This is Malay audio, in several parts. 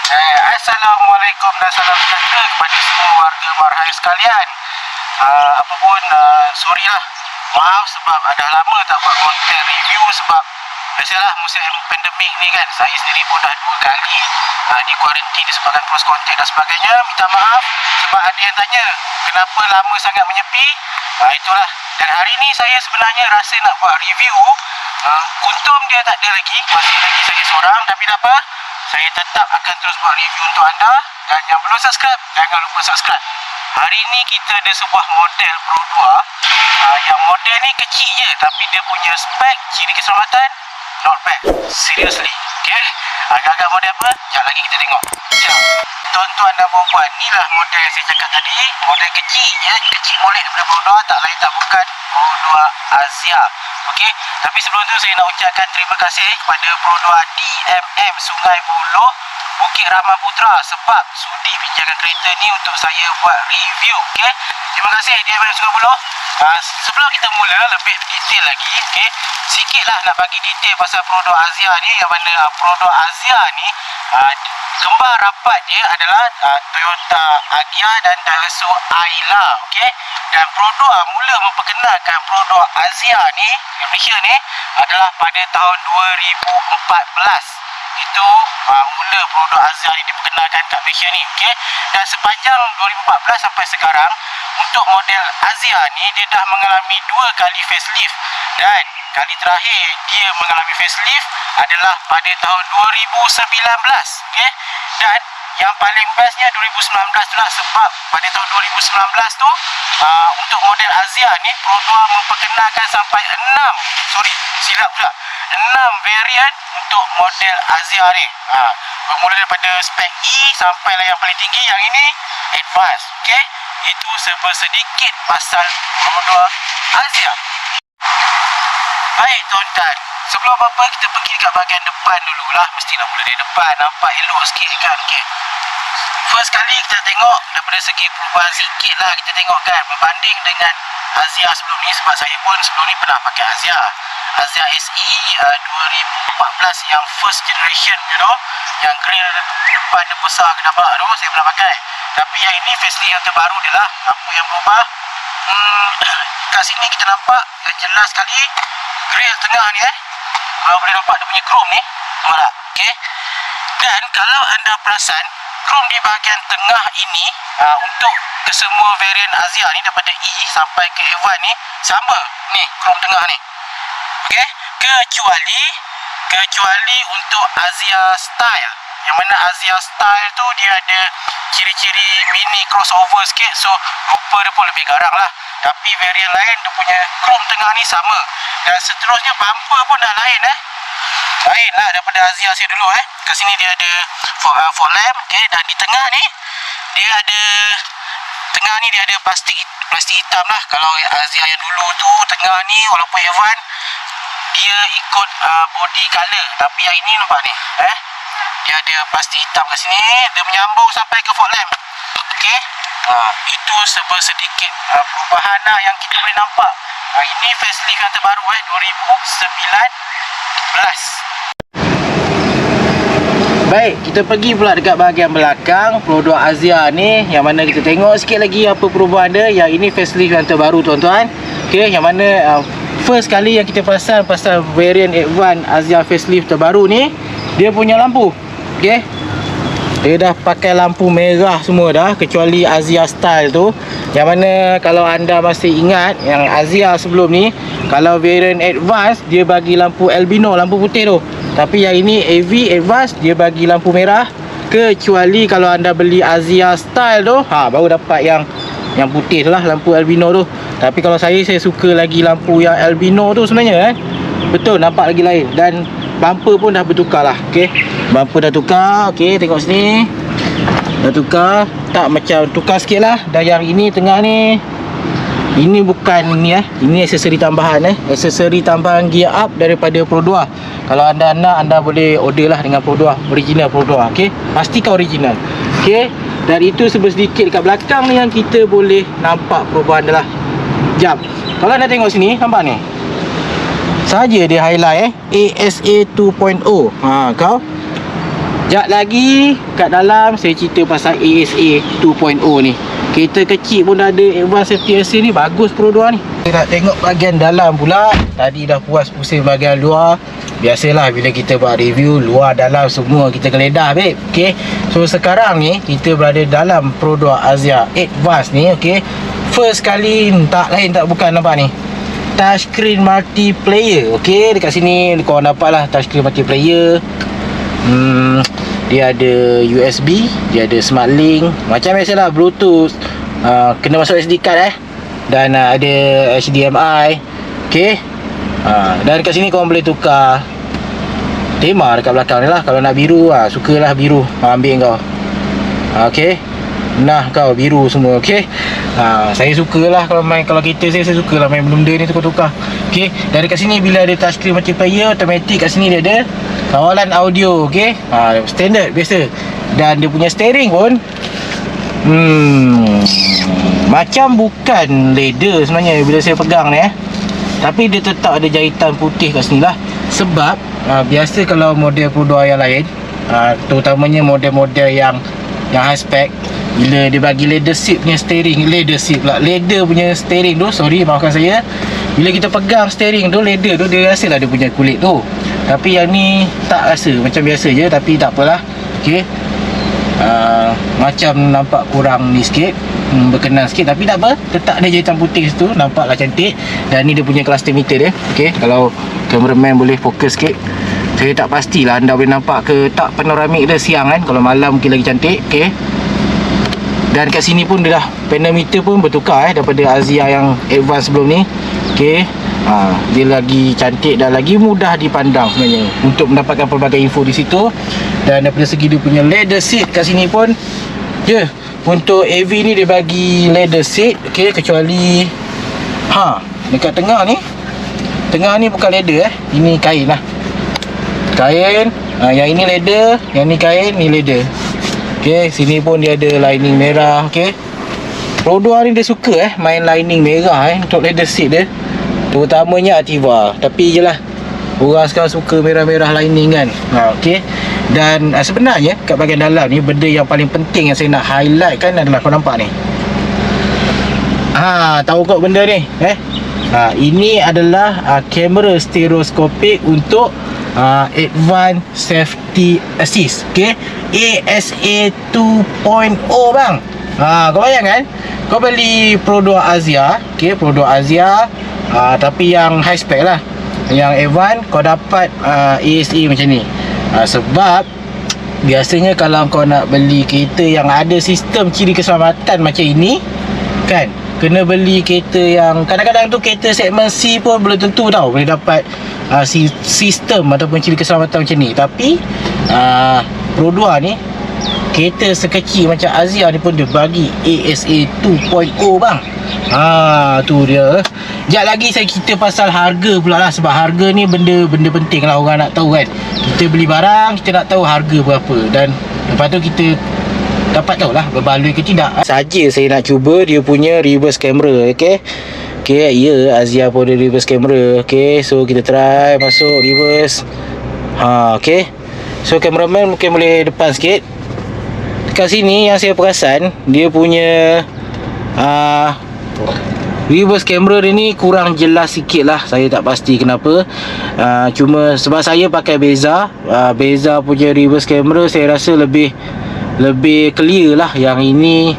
Assalamualaikum dan salam sejahtera kepada semua warga Marhai sekalian. Apa pun, sorry lah, maaf sebab dah lama tak buat konten review sebab biasalah musim pandemik ni kan, saya sendiri pun dah 2 kali di kuarantin disebabkan close contact dan sebagainya. Minta maaf sebab ada yang tanya kenapa lama sangat menyepi. Itulah, dan hari ni saya sebenarnya rasa nak buat review. Kuntum dia tak ada lagi, masih lagi saya seorang, tapi tak apa, saya tetap akan terus buat review untuk anda. Dan yang belum subscribe, jangan lupa subscribe. Hari ni kita ada sebuah model Pro 2 yang model ni kecil je, tapi dia punya spek, ciri keselamatan not bad, seriously. Okay, agak-agak model apa? Sekejap lagi kita tengok. Tuan-tuan dan puan-puan, inilah model yang saya cakap tadi. Model kecil je, kecil molek daripada Pro 2, tak lain tak bukan Pro 2 Azia. Okey, tapi sebelum tu saya nak ucapkan terima kasih kepada Pro 2 DMM Sungai Buloh, Bukit Rahman Putra sebab sudi pinjamkan kereta ni untuk saya buat review. Okey, terima kasih DMM Sungai Buloh. Sebelum kita mula lebih detail lagi, okey, sikitlah nak bagi detail pasal Pro 2 Azia ni, yang mana Pro 2 Azia ni kembar rapat dia adalah Toyota Agya dan Daihatsu Ayla. Okey, dan Pro 2 mula memperkenalkan Pro 2 Azia ni di Malaysia ni adalah pada tahun 2014. Itu mula Pro 2 Azia ni diperkenalkan kat Malaysia ni. Okey, dan sepanjang 2014 sampai sekarang, untuk model Azia ni dia dah mengalami 2 kali facelift, dan kali terakhir dia mengalami facelift adalah pada tahun 2019. Okey, dan yang paling bestnya 2019 tu lah, sebab pada tahun 2019 tu untuk model Azia ni Pro 2 memperkenalkan sampai 6 varian untuk model Azia ni. Bermula daripada spek E sampai lah yang paling tinggi, yang ini advance. Okey, itu serba sedikit pasal Pro 2 Azia. Baik tuan-tuan, sebelum apa-apa kita pergi dekat bahagian depan dululah. Mesti nak mula dari depan, nampak elok sikit kan. Okey, first kali kita tengok daripada segi perubahan sikit lah. Kita tengok kan, berbanding dengan Azia sebelum ni, sebab saya pun sebelum ni pernah pakai Azia SE 2014 yang first generation, you know, yang grill depan dia besar kena bak tu, saya pernah pakai. Tapi yang ini facelift yang terbaru dia lah. Apa yang berubah? Kat sini kita nampak yang jelas sekali grill tengah ni kalau boleh nampak dia punya chrome ni, nampak tak? Okay, dan kalau anda perasan, chrome di bahagian tengah ini untuk kesemua varian Azia ni daripada E sampai ke A1 ni sama ni, chrome tengah ni. Okey, kecuali untuk Azia Style, yang mana Azia Style tu dia ada ciri-ciri mini crossover sikit, so rupa dia pun lebih garang lah. Tapi varian lain dia punya chrome tengah ni sama. Dan seterusnya bumper pun dah lain lain lah daripada Azia saya dulu. Kat sini dia ada fog lamp. Okay, dan di tengah ni dia ada plastik hitam lah. Kalau Azia yang dulu tu tengah ni walaupun Evan dia ikut body color, tapi yang ini nampak ni dia ada plastik hitam kat sini, dia menyambung sampai ke fog lamp. Okey, itu serba sedikit perubahan lah yang kita boleh nampak. Ini facelift yang terbaru 2019. Baik, kita pergi pula dekat bahagian belakang Pro 2 Azia ni, yang mana kita tengok sikit lagi apa perubahan dia. Yang ini facelift yang terbaru tuan-tuan. Okey, yang mana first kali yang kita perasan pasal variant Advance Azia facelift terbaru ni, dia punya lampu. Okey, dia dah pakai lampu merah semua dah, kecuali Azia Style tu. Yang mana kalau anda masih ingat, yang Azia sebelum ni, kalau variant Advance dia bagi lampu albino, lampu putih tu. Tapi yang ini AV Advance dia bagi lampu merah. Kecuali kalau anda beli Azia Style tu, baru dapat yang putih tu lah, lampu albino tu. Tapi kalau saya suka lagi lampu yang albino tu sebenarnya betul, nampak lagi lain. Dan bumper pun dah bertukar lah. Okey, bumper dah tukar. Okey, tengok sini dah tukar, tak macam tukar sikit lah. Dan yang ini tengah ni, ini bukan ni ini aksesori tambahan aksesori tambahan gear up daripada Pro 2. Kalau anda nak, anda boleh order lah dengan Pro 2, original Pro 2. Okey, pastikan original. Okey, dan itu sedikit dekat belakang ni yang kita boleh nampak perubahan dia lah. Jap, kalau anda tengok sini, nampak ni saja dia highlight ASA 2.0. Kau Sekejap lagi kat dalam saya cerita pasal ASA 2.0 ni. Kereta kecil pun dah ada Advanced Safety Assist ni. Bagus Pro 2 ni. Kita nak tengok bahagian dalam pula. Tadi dah puas pusing bahagian luar. Biasalah bila kita buat review, luar dalam semua kita geledah babe. Okay, so sekarang ni kita berada dalam Pro 2 Azia Advance ni. Okay, first kali tak lain tak bukan, nampak ni, touchscreen multiplayer. Okay, dekat sini korang dapat lah touchscreen multiplayer. Dia ada USB, dia ada Smart Link, macam biasalah Bluetooth, kena masuk SD card dan ada HDMI. Okay, dan dekat sini korang boleh tukar tema dekat belakang ni lah. Kalau nak biru, sukalah biru, ambil kau. Okay, nah kau biru semua. Okay, saya sukalah kalau kita saya sukalah main benda ni tukar-tukar. Okay, dan dekat sini bila ada touchscreen multiplayer, automatic kat sini dia ada kawalan audio. Okay, standard biasa. Dan dia punya steering pun macam bukan leather sebenarnya bila saya pegang ni tapi dia tetap ada jahitan putih kat sini lah. Sebab biasa kalau model Pro 2 yang lain, terutamanya model-model yang high spec, bila dia bagi leather seat punya steering, leather punya steering tu, sorry maafkan saya, bila kita pegang steering tu, leather tu, dia rasalah dia punya kulit tu. Tapi yang ni tak rasa, macam biasa je. Tapi tak apalah. Okay, macam nampak kurang ni sikit, berkenan sikit, tapi tak apa, tetap ada jahitan putih situ, nampaklah cantik. Dan ni dia punya cluster meter dia. Okay, kalau cameraman boleh fokus sikit, saya tak pastilah anda boleh nampak ke tak panoramik dia siang kan. Kalau malam mungkin lagi cantik. Okay, dan kat sini pun dia dah, panel meter pun bertukar daripada Azia yang advance sebelum ni. Okay, dia lagi cantik dan lagi mudah dipandang sebenarnya untuk mendapatkan pelbagai info di situ. Dan daripada segi dia punya leather seat kat sini pun, untuk AV ni dia bagi leather seat. Okay, kecuali dekat tengah ni bukan leather ini kain lah, kain. Yang ini leather, yang ni kain, ni leather. Okay, sini pun dia ada lining merah. Okay, Pro 2 ni dia suka main lining merah untuk leather seat dia, terutamanya Activa. Tapi je lah, orang sekarang suka merah-merah lining kan. Okay, dan sebenarnya kat bahagian dalam ni, benda yang paling penting yang saya nak highlight kan adalah, kau nampak ni, tahu kau benda ni ini adalah kamera stereoskopik untuk Advanced Safety Assist. Okay, ASA 2.0 bang. Kau bayangkan, kau beli Pro 2 Azia. Okay, Pro 2 Azia, tapi yang high spec lah. Yang Advance kau dapat ASA macam ni. Sebab biasanya kalau kau nak beli kereta yang ada sistem ciri keselamatan macam ini kan, kena beli kereta yang kadang-kadang tu kereta segmen C pun belum tentu tau boleh dapat sistem ataupun ciri keselamatan macam ni. Tapi Pro 2 ni, kereta sekecil macam Azia ni pun dia bagi ASA 2.0 bang. Tu dia. Sekejap lagi saya cerita pasal harga pula lah. Sebab harga ni benda penting lah, orang nak tahu kan. Kita beli barang, kita nak tahu harga berapa, dan lepas tu kita dapat tahu lah berbaloi ke tidak. Saja saya nak cuba dia punya reverse camera. Okay, ya, Azia pun ada reverse camera. Okay, so kita try masuk reverse. Okay, so cameraman mungkin boleh depan sikit. Dekat sini yang saya perasan, dia punya reverse camera dia ni kurang jelas sikit lah. Saya tak pasti kenapa. Cuma sebab saya pakai Beza, Beza punya reverse camera saya rasa lebih clear lah. Yang ini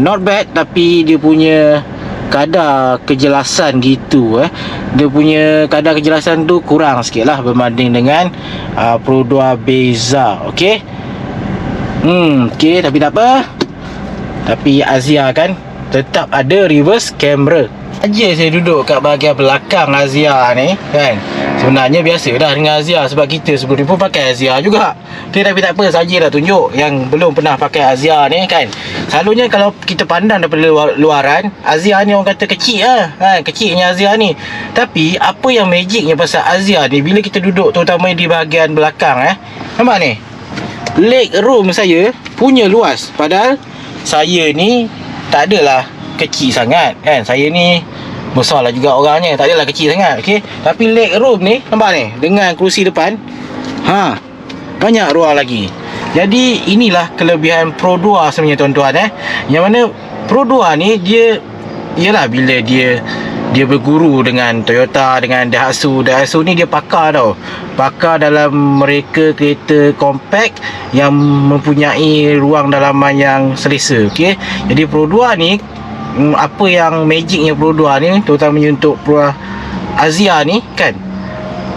not bad, tapi dia punya kadar kejelasan gitu dia punya kadar kejelasan tu kurang sikit lah berbanding dengan Pro 2 Beza. Okay, tapi tak apa. Tapi Azia kan tetap ada reverse camera. Aja saya duduk kat bahagian belakang Azia ni kan. Sebenarnya biasa dah dengan Azia, sebab kita sebelum ni pun pakai Azia juga. Okay, tapi tak apa, saja dah tunjuk yang belum pernah pakai Azia ni kan. Selalunya kalau kita pandang daripada luaran, Azia ni orang kata kecil lah kan, kecilnya Azia ni. Tapi apa yang magicnya pasal Azia ni, bila kita duduk terutama di bahagian belakang nampak ni, leg room saya punya luas. Padahal saya ni tak adalah kecil sangat kan. Saya ni besar lah juga orangnya, tak adalah kecil sangat. Okay, tapi leg room ni nampak ni, dengan kerusi depan banyak ruang lagi. Jadi inilah kelebihan Pro 2 sebenarnya tuan-tuan Yang mana Pro 2 ni dia ialah bila dia berguru dengan Toyota, dengan Daihatsu ni dia pakar tau. Pakar dalam mereka kereta compact yang mempunyai ruang dalaman yang selesa. Okey. Jadi Pro 2 ni apa yang magicnya Pro 2 ni, terutamanya untuk Pro Azia ni kan,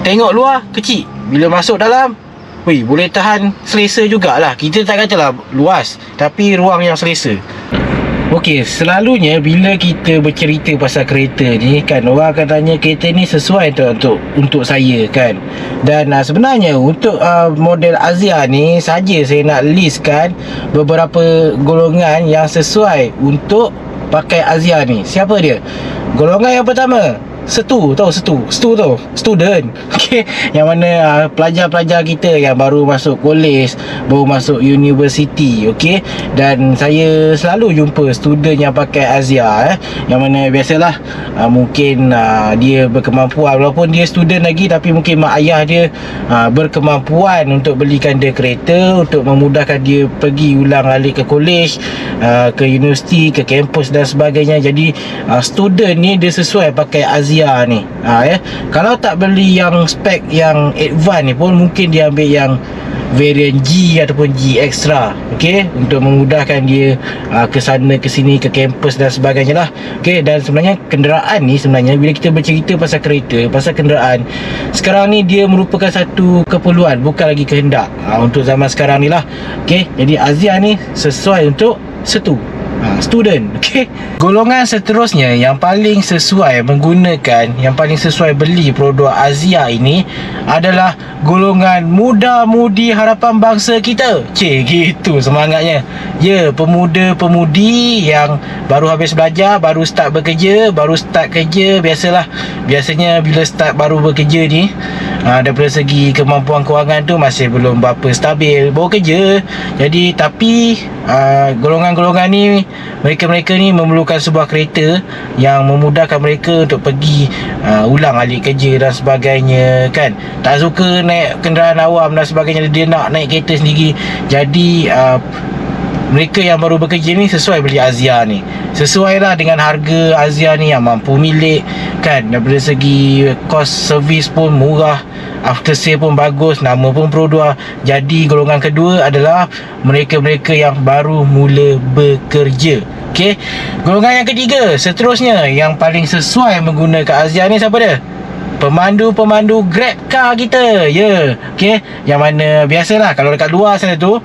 tengok luar kecil, bila masuk dalam boleh tahan selesa jugalah. Kita tak katalah luas, tapi ruang yang selesa. Okey, selalunya bila kita bercerita pasal kereta ni kan, orang akan tanya kereta ni sesuai untuk saya kan. Dan sebenarnya untuk model Azia ni saja saya nak listkan beberapa golongan yang sesuai untuk pakai Azia ni. Siapa dia? Golongan yang pertama, student. Okey, yang mana pelajar-pelajar kita yang baru masuk college, baru masuk university. Okey, dan saya selalu jumpa student yang pakai Azia yang mana biasalah mungkin dia berkemampuan, walaupun dia student lagi, tapi mungkin mak ayah dia berkemampuan untuk belikan dia kereta untuk memudahkan dia pergi ulang alik ke college, ke universiti, ke kampus dan sebagainya. Jadi student ni dia sesuai pakai Azia ni. Kalau tak beli yang spek yang advance ni pun, mungkin dia ambil yang variant G ataupun G Extra. Okey, untuk memudahkan dia ke sana ke sini, ke kampus dan sebagainya lah. Okey, dan sebenarnya kenderaan ni, sebenarnya bila kita bercerita pasal kereta, pasal kenderaan, sekarang ni dia merupakan satu keperluan, bukan lagi kehendak untuk zaman sekarang ni lah. Okey, jadi Azia ni sesuai untuk student. Okey, golongan seterusnya yang paling sesuai menggunakan, yang paling sesuai beli Pro 2 Azia ini adalah golongan muda-mudi harapan bangsa kita. Gitu semangatnya. Ya, pemuda-pemudi yang baru habis belajar, baru start bekerja, baru start kerja. Biasanya bila start baru bekerja ni, daripada segi kemampuan kewangan tu masih belum berapa stabil, baru kerja. Jadi tapi golongan-golongan ni, mereka ni memerlukan sebuah kereta yang memudahkan mereka untuk pergi ulang alik kerja dan sebagainya kan. Tak suka naik kenderaan awam dan sebagainya, dia nak naik kereta sendiri. Jadi mereka yang baru bekerja ni sesuai beli Azia ni. Sesuai lah dengan harga Azia ni yang mampu milik kan. Daripada segi kos servis pun murah, after sale pun bagus, nama pun Pro 2. Jadi golongan kedua adalah mereka-mereka yang baru mula bekerja. Okey, golongan yang ketiga seterusnya yang paling sesuai menggunakan Azia ni, siapa dia? Pemandu-pemandu Grab car kita. Ya, okey, yang mana biasalah kalau dekat luar sana tu,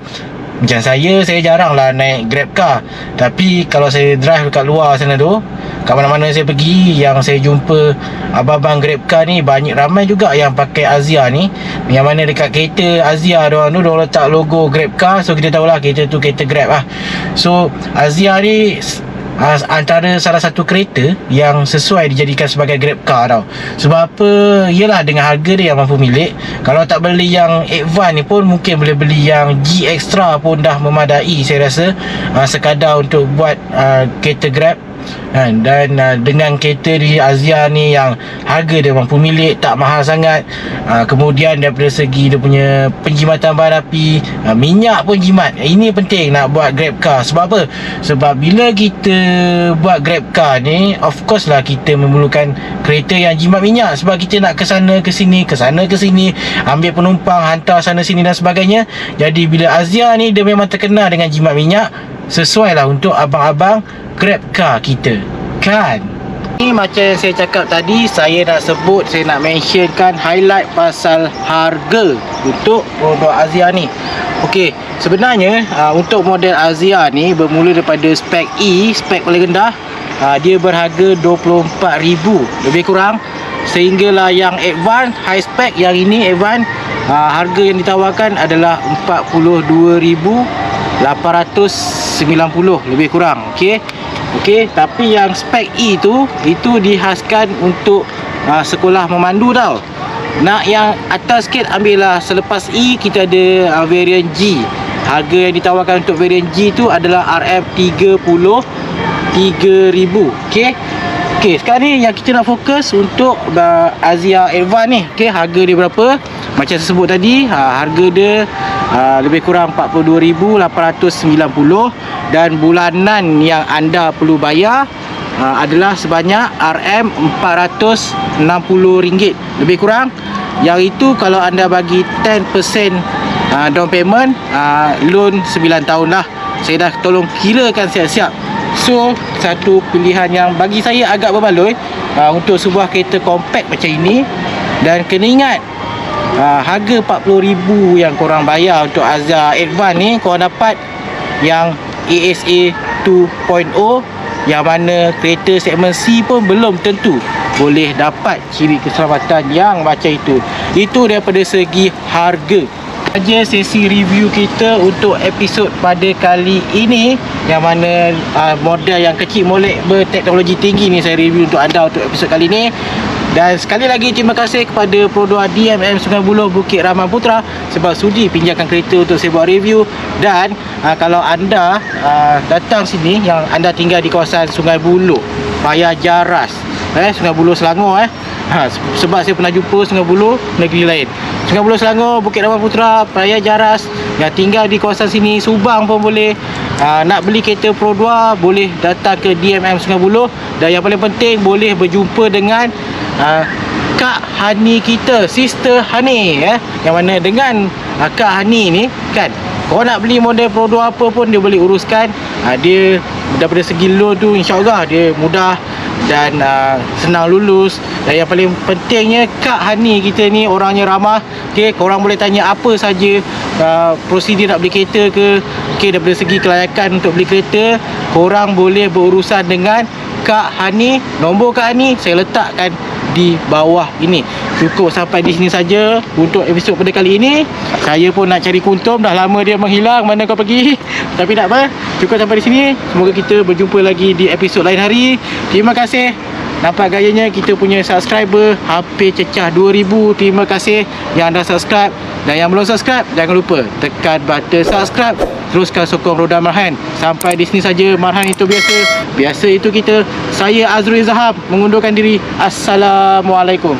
macam saya jarang lah naik Grab car. Tapi kalau saya drive dekat luar sana tu, kat mana-mana saya pergi, yang saya jumpa abang-abang Grab car ni, banyak ramai juga yang pakai Azia ni. Yang mana dekat kereta Azia diorang letak logo Grab car. So kita tahulah kereta tu kereta Grab lah. So Azia ni antara salah satu kereta yang sesuai dijadikan sebagai Grab car tau. Sebab apa? Yelah, dengan harga dia yang mampu milik. Kalau tak beli yang advance ni pun, mungkin boleh beli yang G Extra pun dah memadai saya rasa, sekadar untuk buat kereta Grab. Dan dengan kereta di Azia ni yang harga dia mampu milik, tak mahal sangat. Kemudian daripada segi dia punya penjimatan bahan api, minyak pun jimat. Ini penting nak buat Grab car. Sebab apa? Sebab bila kita buat Grab car ni, of course lah kita memerlukan kereta yang jimat minyak. Sebab kita nak ke sana ke sini, ambil penumpang, hantar sana sini dan sebagainya. Jadi bila Azia ni dia memang terkenal dengan jimat minyak, sesuai lah untuk abang-abang Grab car kita kan. Ni macam yang saya cakap tadi, saya nak mentionkan highlight pasal harga untuk produk Azia ni. Okey, sebenarnya untuk model Azia ni bermula daripada spek E, spek paling rendah, dia berharga 24,000 lebih kurang, sehinggalah yang advance high spec, yang ini advance, harga yang ditawarkan adalah 42,890 lebih kurang. Okey, tapi yang spek E itu dihaskan untuk sekolah memandu tau. Nak yang atas sikit, ambillah selepas E kita ada variant G. Harga yang ditawarkan untuk variant G tu adalah RM33,000. Okey, sekarang ni yang kita nak fokus untuk Azia Advance ni. Okey, harga dia berapa? Macam saya sebut tadi, harga dia lebih kurang 42,890, dan bulanan yang anda perlu bayar adalah sebanyak RM460 lebih kurang. Yang itu kalau anda bagi 10% down payment, loan 9 tahun lah. Saya dah tolong kirakan siap-siap. So satu pilihan yang bagi saya agak berbaloi untuk sebuah kereta compact macam ini. Dan kena ingat, harga RM40,000 yang korang bayar untuk Azza Advance ni, korang dapat yang ASA 2.0, yang mana kereta segmen C pun belum tentu boleh dapat ciri keselamatan yang macam itu. Itu daripada segi harga. Saja sesi review kita untuk episod pada kali ini, yang mana model yang kecil molek berteknologi tinggi ni saya review untuk anda untuk episod kali ini. Dan sekali lagi terima kasih kepada Produa DMM Sungai Buloh Bukit Rahman Putra sebab sudi pinjamkan kereta untuk saya buat review. Dan kalau anda datang sini, yang anda tinggal di kawasan Sungai Buloh, Paya Jaras, Sungai Buloh Selangor, sebab saya pernah jumpa Sungai Buloh negeri lain. Sungai Buloh Selangor, Bukit Rahman Putra, Paya Jaras, yang tinggal di kawasan sini, Subang pun boleh. Nak beli kereta Pro 2 boleh datang ke DMM Sungai Buloh. Dan yang paling penting, boleh berjumpa dengan Kak Hani kita, Sister Hani, yang mana dengan Kak Hani ni kan, korang nak beli model Pro 2 apa pun dia boleh uruskan. Dia daripada segi loan tu insyaAllah dia mudah dan senang lulus. Dan yang paling pentingnya, Kak Hani kita ni orangnya ramah. Okay, korang boleh tanya apa saja prosedur nak beli kereta ke, okay, daripada segi kelayakan untuk beli kereta, korang boleh berurusan dengan Kak Hani. Nombor Kak Hani saya letakkan di bawah ini. Cukup sampai di sini saja untuk episod pada kali ini. Saya pun nak cari Kuntum, dah lama dia menghilang, mana kau pergi. Tapi tak apa, cukup sampai di sini. Semoga kita berjumpa lagi di episod lain hari. Terima kasih. Nampak gayanya kita punya subscriber hampir cecah 2,000. Terima kasih yang dah subscribe. Dan yang belum subscribe, jangan lupa tekan button subscribe. Teruskan sokong Roda Marhan. Sampai di sini saja. Marhan itu biasa, biasa itu kita. Saya Azrul Zahab mengundurkan diri. Assalamualaikum.